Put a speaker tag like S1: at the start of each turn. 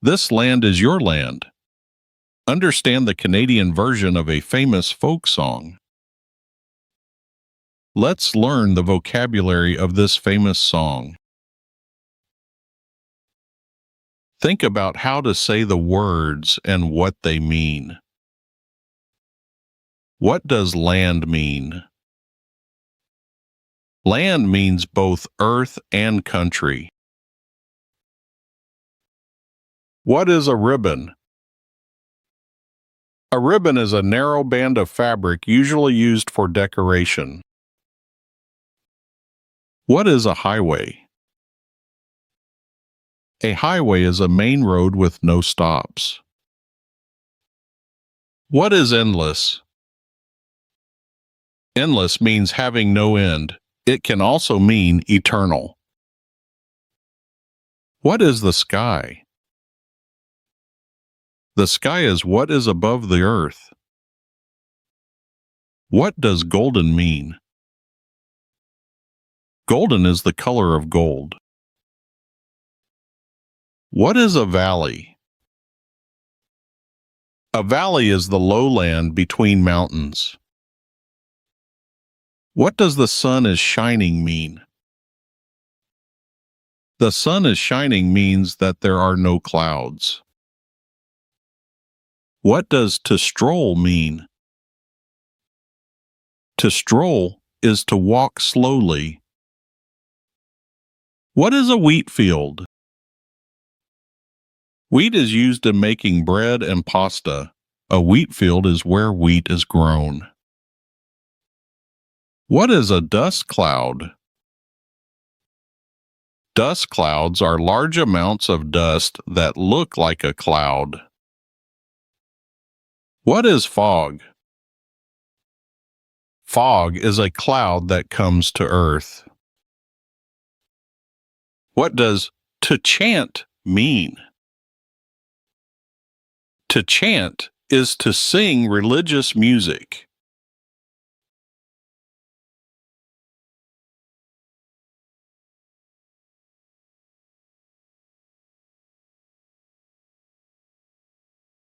S1: This land is your land. Understand the Canadian version of a famous folk song. Let's learn the vocabulary of this famous song. Think about how to say the words and what they mean. What does land mean? Land means both earth and country. What is a ribbon? A ribbon is a narrow band of fabric usually used for decoration. What is a highway? A highway is a main road with no stops. What is endless? Endless means having no end. It can also mean eternal. What is the sky? The sky is what is above the earth. What does golden mean? Golden is the color of gold. What is a valley? A valley is the lowland between mountains. What does the sun is shining mean? The sun is shining means that there are no clouds. What does to stroll mean? To stroll is to walk slowly. What is a wheat field? Wheat is used in making bread and pasta. A wheat field is where wheat is grown. What is a dust cloud? Dust clouds are large amounts of dust that look like a cloud. What is fog? Fog is a cloud that comes to earth. What does to chant mean? To chant is to sing religious music.